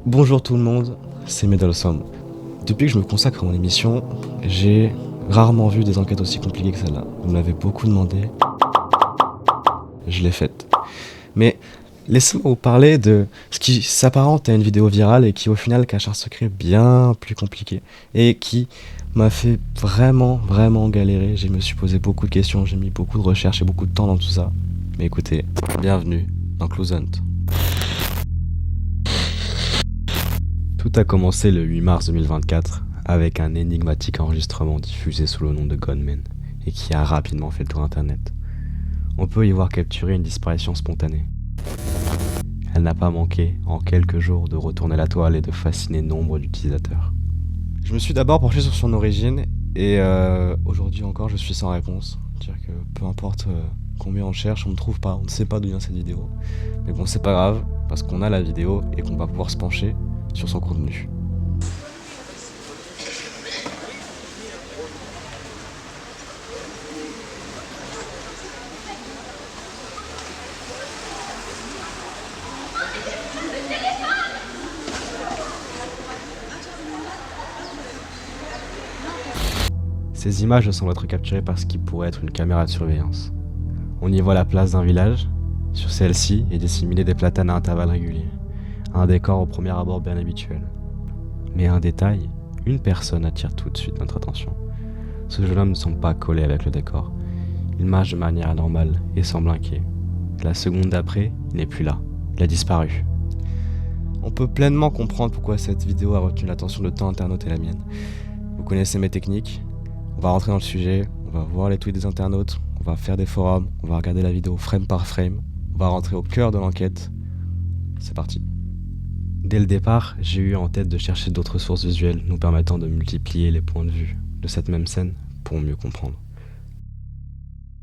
Bonjour tout le monde, c'est Medalsom. Depuis que je me consacre à mon émission, j'ai rarement vu des enquêtes aussi compliquées que celle-là. Vous me l'avez beaucoup demandé, je l'ai faite. Mais laissez-moi vous parler de ce qui s'apparente à une vidéo virale et qui au final cache un secret bien plus compliqué et qui m'a fait vraiment galérer. Je me suis posé beaucoup de questions, j'ai mis beaucoup de recherches et beaucoup de temps dans tout ça. Mais écoutez, bienvenue dans Close Hunt. Tout a commencé le 8 mars 2024 avec un énigmatique enregistrement diffusé sous le nom de Gunman et qui a rapidement fait le tour internet. On peut y voir capturer une disparition spontanée. Elle n'a pas manqué, en quelques jours, de retourner la toile et de fasciner nombre d'utilisateurs. Je me suis d'abord penché sur son origine et aujourd'hui encore je suis sans réponse. C'est-à-dire que peu importe combien on cherche, on ne trouve pas, on ne sait pas d'où vient cette vidéo. Mais bon, c'est pas grave, parce qu'on a la vidéo et qu'on va pouvoir se pencher sur son contenu. Ces images semblent être capturées par ce qui pourrait être une caméra de surveillance. On y voit la place d'un village. Sur celle-ci est disséminé des platanes à intervalles réguliers. Un décor au premier abord bien habituel. Mais un détail, une personne attire tout de suite notre attention. Ce jeune homme ne semble pas collé avec le décor. Il marche de manière anormale et semble inquiet. La seconde d'après, il n'est plus là. Il a disparu. On peut pleinement comprendre pourquoi cette vidéo a retenu l'attention de tant d'internautes et la mienne. Vous connaissez mes techniques. On va rentrer dans le sujet, on va voir les tweets des internautes, on va faire des forums, on va regarder la vidéo frame par frame, on va rentrer au cœur de l'enquête. C'est parti. Dès le départ, j'ai eu en tête de chercher d'autres sources visuelles nous permettant de multiplier les points de vue de cette même scène pour mieux comprendre.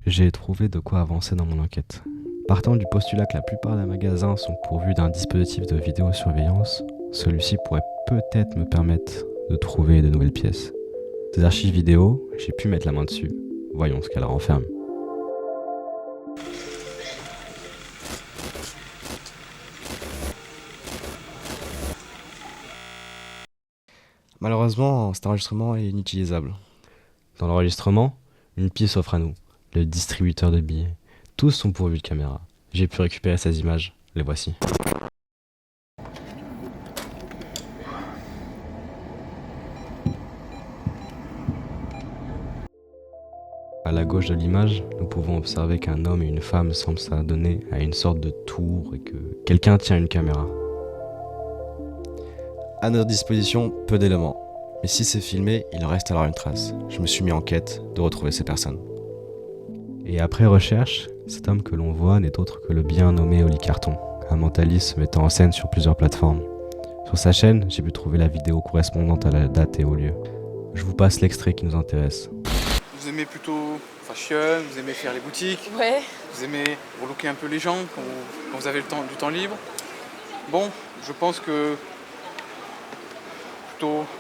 J'ai trouvé de quoi avancer dans mon enquête. Partant du postulat que la plupart des magasins sont pourvus d'un dispositif de vidéosurveillance, celui-ci pourrait peut-être me permettre de trouver de nouvelles pièces. Ces archives vidéo, j'ai pu mettre la main dessus. Voyons ce qu'elle renferme. Malheureusement, cet enregistrement est inutilisable. Dans l'enregistrement, une pièce s'offre à nous, le distributeur de billets. Tous sont pourvus de caméras. J'ai pu récupérer ces images, les voici. À la gauche de l'image, nous pouvons observer qu'un homme et une femme semblent s'adonner à une sorte de tour et que quelqu'un tient une caméra. À notre disposition, peu d'éléments. Mais si c'est filmé, il reste alors une trace. Je me suis mis en quête de retrouver ces personnes. Et après recherche, cet homme que l'on voit n'est autre que le bien nommé Oli Carton, un mentaliste se mettant en scène sur plusieurs plateformes. Sur sa chaîne, j'ai pu trouver la vidéo correspondante à la date et au lieu. Je vous passe l'extrait qui nous intéresse. Vous aimez plutôt fashion, vous aimez faire les boutiques, Ouais. vous aimez relooker un peu les gens quand vous avez du temps libre. Bon, je pense que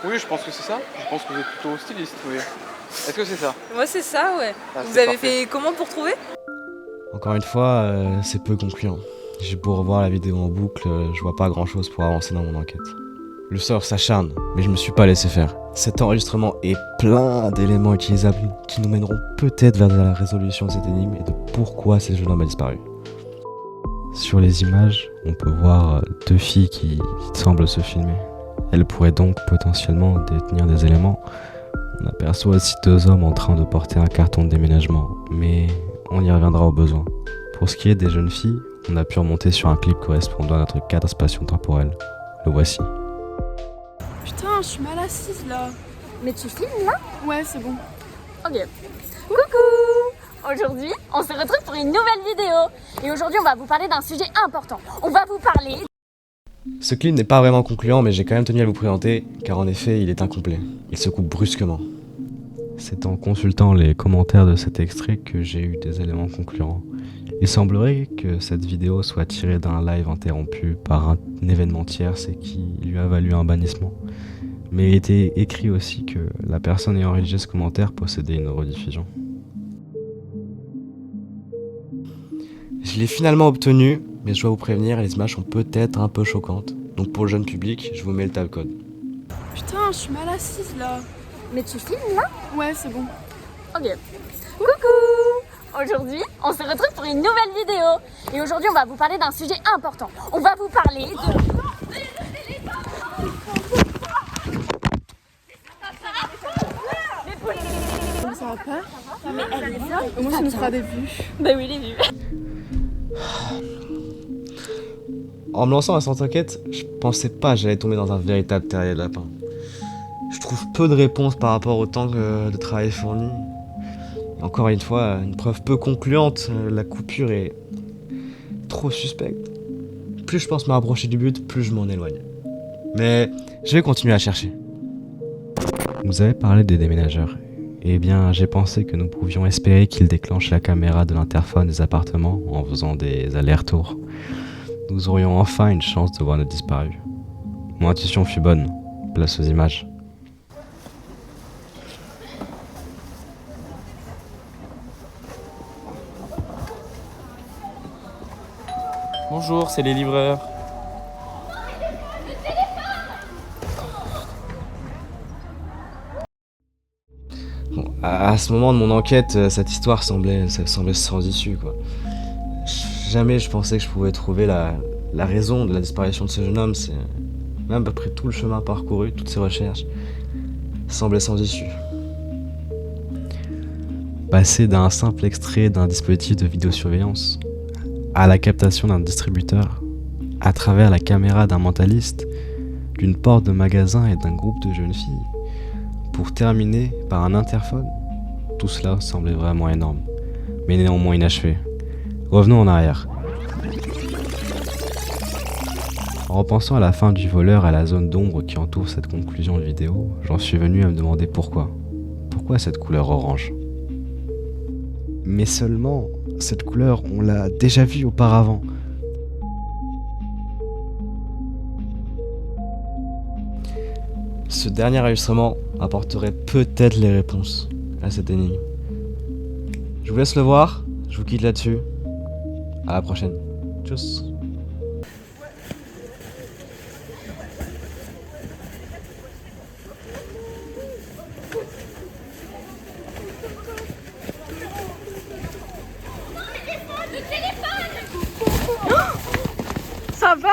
oui, je pense que c'est ça. Je pense que vous êtes plutôt styliste, oui. Est-ce que c'est ça? Moi c'est ça, ouais. Ah, Vous c'est avez parfait. fait comment pour trouver? Encore une fois, c'est peu concluant. J'ai beau revoir la vidéo en boucle, je vois pas grand chose pour avancer dans mon enquête. Le sort s'acharne, mais je me suis pas laissé faire. Cet enregistrement est plein d'éléments utilisables qui nous mèneront peut-être vers la résolution de cette énigme et de pourquoi ce jeune homme a disparu. Sur les images, on peut voir deux filles qui semblent se filmer. Elles pourraient donc potentiellement détenir des éléments. On aperçoit aussi deux hommes en train de porter un carton de déménagement, mais on y reviendra au besoin. Pour ce qui est des jeunes filles, on a pu remonter sur un clip correspondant à notre cadre spatio-temporel. Le voici. Putain, je suis mal assise là. Mais tu filmes là? Ouais, c'est bon. Ok. Coucou! Aujourd'hui, on se retrouve pour une nouvelle vidéo. Et aujourd'hui, on va vous parler d'un sujet important. On va vous parler... Ce clip n'est pas vraiment concluant, mais j'ai quand même tenu à vous présenter, car en effet, il est incomplet. Il se coupe brusquement. C'est en consultant les commentaires de cet extrait que j'ai eu des éléments concluants. Il semblerait que cette vidéo soit tirée d'un live interrompu par un événement tierce et qui lui a valu un bannissement. Mais il était écrit aussi que la personne ayant rédigé ce commentaire possédait une rediffusion. Je l'ai finalement obtenu, mais je dois vous prévenir, les images sont peut-être un peu choquantes. Donc pour le jeune public, je vous mets le tab-code. Putain, je suis mal assise là. Mais tu filmes là? Ouais, c'est bon. Ok. Coucou! Aujourd'hui, on se retrouve pour une nouvelle vidéo. Et aujourd'hui, on va vous parler d'un sujet important. On va vous parler de... Ça va pas? Mais elle est là. Au moins, ça nous fera des vues. Bah oui, les vues. En me lançant à cette enquête, je pensais pas que j'allais tomber dans un véritable terrier de lapin. Je trouve peu de réponses par rapport au temps de travail fourni. Et encore une fois, une preuve peu concluante, la coupure est trop suspecte. Plus je pense me rapprocher du but, plus je m'en éloigne. Mais je vais continuer à chercher. Vous avez parlé des déménageurs. Eh bien, j'ai pensé que nous pouvions espérer qu'ils déclenchent la caméra de l'interphone des appartements en faisant des allers-retours. Nous aurions enfin une chance de voir nos disparus. Mon intuition fut bonne. Place aux images. Bonjour, c'est les livreurs. Bon, à ce moment de mon enquête, cette histoire semblait sans issue, quoi. Jamais je pensais que je pouvais trouver la raison de la disparition de ce jeune homme. C'est même après tout le chemin parcouru, toutes ces recherches, semblait sans issue. Passer d'un simple extrait d'un dispositif de vidéosurveillance à la captation d'un distributeur, à travers la caméra d'un mentaliste, d'une porte de magasin et d'un groupe de jeunes filles, pour terminer par un interphone, tout cela semblait vraiment énorme, mais néanmoins inachevé. Revenons en arrière. En repensant à la fin du voleur et à la zone d'ombre qui entoure cette conclusion de vidéo, j'en suis venu à me demander pourquoi. Pourquoi cette couleur orange? Mais seulement, cette couleur, on l'a déjà vue auparavant. Ce dernier enregistrement apporterait peut-être les réponses à cette énigme. Je vous laisse le voir, je vous quitte là-dessus. À la prochaine. Tchuss. Ça va?